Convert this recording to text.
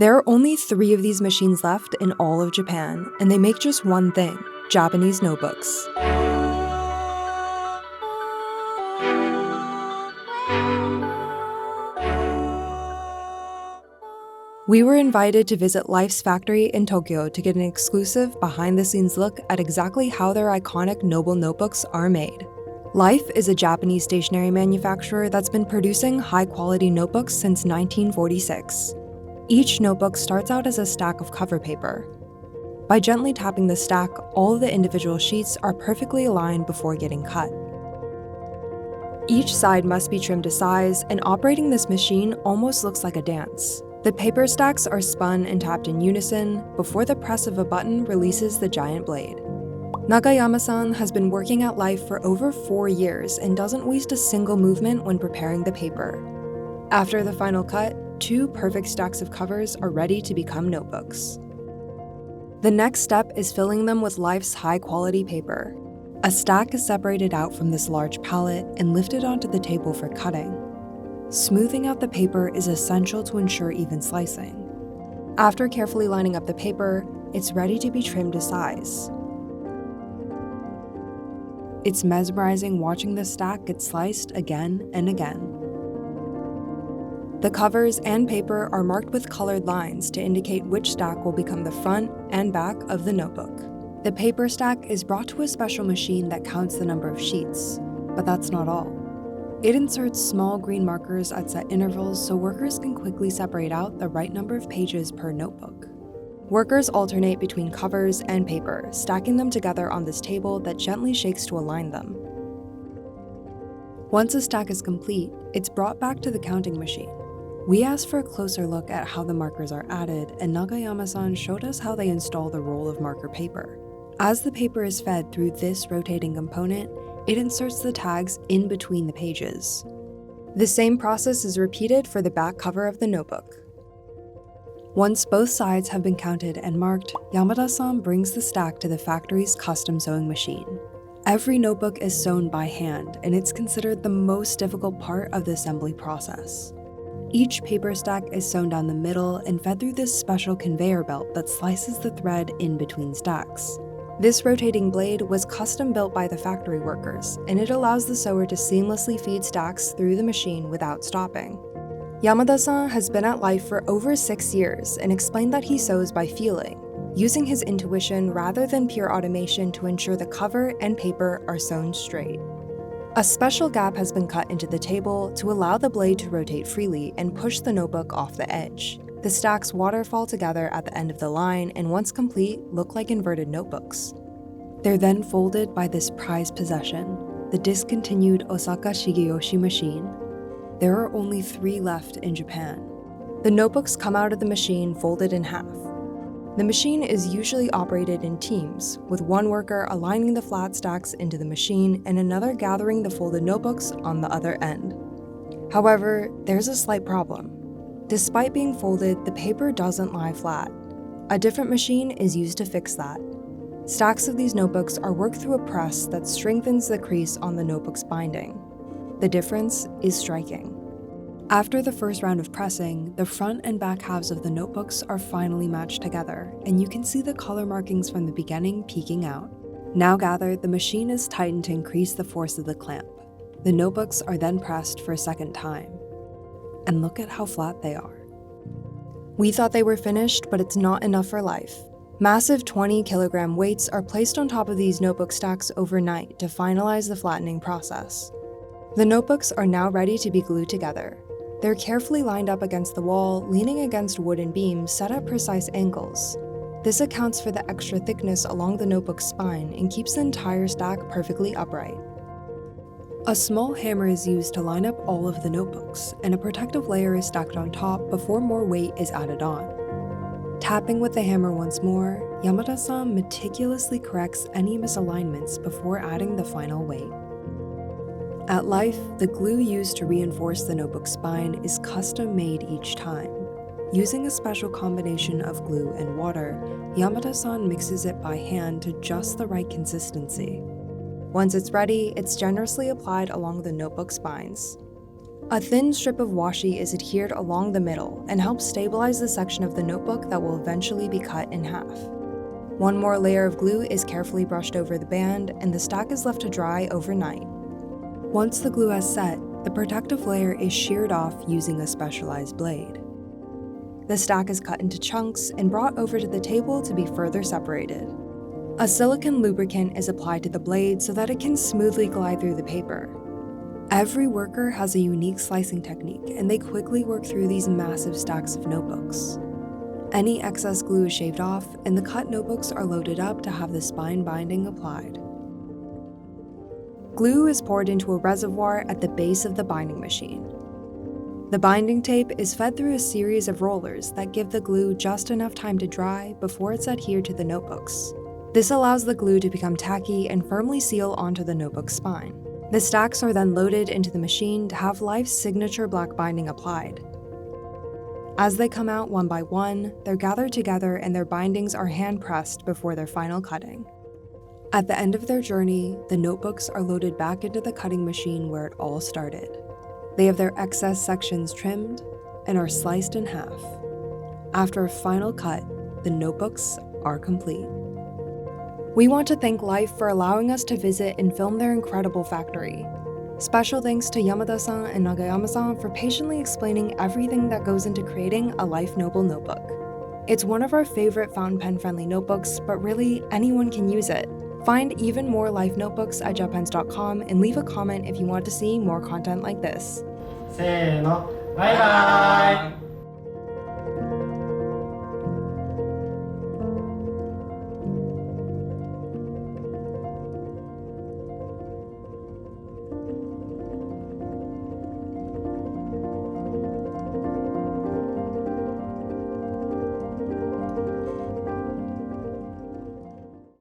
There are only 3 of these machines left in all of Japan, and they make just one thing: Japanese notebooks. We were invited to visit Life's factory in Tokyo to get an exclusive behind-the-scenes look at exactly how their iconic Noble notebooks are made. Life is a Japanese stationery manufacturer that's been producing high-quality notebooks since 1946. Each notebook starts out as a stack of cover paper. By gently tapping the stack, all of the individual sheets are perfectly aligned before getting cut. Each side must be trimmed to size, and operating this machine almost looks like a dance. The paper stacks are spun and tapped in unison before the press of a button releases the giant blade. Nagayama-san has been working at Life for over 4 years and doesn't waste a single movement when preparing the paper. After the final cut, 2 perfect stacks of covers are ready to become notebooks. The next step is filling them with Life's high-quality paper. A stack is separated out from this large pallet and lifted onto the table for cutting. Smoothing out the paper is essential to ensure even slicing. After carefully lining up the paper, it's ready to be trimmed to size. It's mesmerizing watching the stack get sliced again and again. The covers and paper are marked with colored lines to indicate which stack will become the front and back of the notebook. The paper stack is brought to a special machine that counts the number of sheets, but that's not all. It inserts small green markers at set intervals so workers can quickly separate out the right number of pages per notebook. Workers alternate between covers and paper, stacking them together on this table that gently shakes to align them. Once a stack is complete, it's brought back to the counting machine. We asked for a closer look at how the markers are added, and Nagayama-san showed us how they install the roll of marker paper. As the paper is fed through this rotating component, it inserts the tags in between the pages. The same process is repeated for the back cover of the notebook. Once both sides have been counted and marked, Yamada-san brings the stack to the factory's custom sewing machine. Every notebook is sewn by hand, and it's considered the most difficult part of the assembly process. Each paper stack is sewn down the middle and fed through this special conveyor belt that slices the thread in between stacks. This rotating blade was custom built by the factory workers, and it allows the sewer to seamlessly feed stacks through the machine without stopping. Yamada-san has been at Life for over 6 years and explained that he sews by feeling, using his intuition rather than pure automation to ensure the cover and paper are sewn straight. A special gap has been cut into the table to allow the blade to rotate freely and push the notebook off the edge. The stacks waterfall together at the end of the line and once complete, look like inverted notebooks. They're then folded by this prized possession, the discontinued Osaka Shigeyoshi machine. There are only 3 left in Japan. The notebooks come out of the machine folded in half. The machine is usually operated in teams, with one worker aligning the flat stacks into the machine and another gathering the folded notebooks on the other end. However, there's a slight problem. Despite being folded, the paper doesn't lie flat. A different machine is used to fix that. Stacks of these notebooks are worked through a press that strengthens the crease on the notebook's binding. The difference is striking. After the first round of pressing, the front and back halves of the notebooks are finally matched together, and you can see the color markings from the beginning peeking out. Now gathered, the machine is tightened to increase the force of the clamp. The notebooks are then pressed for a second time. And look at how flat they are. We thought they were finished, but it's not enough for Life. Massive 20-kilogram weights are placed on top of these notebook stacks overnight to finalize the flattening process. The notebooks are now ready to be glued together. They're carefully lined up against the wall, leaning against wooden beams set at precise angles. This accounts for the extra thickness along the notebook's spine and keeps the entire stack perfectly upright. A small hammer is used to line up all of the notebooks, and a protective layer is stacked on top before more weight is added on. Tapping with the hammer once more, Yamada-san meticulously corrects any misalignments before adding the final weight. At Life, the glue used to reinforce the notebook spine is custom made each time. Using a special combination of glue and water, Yamada-san mixes it by hand to just the right consistency. Once it's ready, it's generously applied along the notebook spines. A thin strip of washi is adhered along the middle and helps stabilize the section of the notebook that will eventually be cut in half. One more layer of glue is carefully brushed over the band, and the stack is left to dry overnight. Once the glue has set, the protective layer is sheared off using a specialized blade. The stack is cut into chunks and brought over to the table to be further separated. A silicone lubricant is applied to the blade so that it can smoothly glide through the paper. Every worker has a unique slicing technique, and they quickly work through these massive stacks of notebooks. Any excess glue is shaved off, and the cut notebooks are loaded up to have the spine binding applied. Glue is poured into a reservoir at the base of the binding machine. The binding tape is fed through a series of rollers that give the glue just enough time to dry before it's adhered to the notebooks. This allows the glue to become tacky and firmly seal onto the notebook's spine. The stacks are then loaded into the machine to have Life's signature black binding applied. As they come out one by one, they're gathered together and their bindings are hand-pressed before their final cutting. At the end of their journey, the notebooks are loaded back into the cutting machine where it all started. They have their excess sections trimmed and are sliced in half. After a final cut, the notebooks are complete. We want to thank Life for allowing us to visit and film their incredible factory. Special thanks to Yamada-san and Nagayama-san for patiently explaining everything that goes into creating a Life Noble notebook. It's one of our favorite fountain pen-friendly notebooks, but really anyone can use it. Find even more Life notebooks at JetPens.com and leave a comment if you want to see more content like this. せーの、バイバーイ。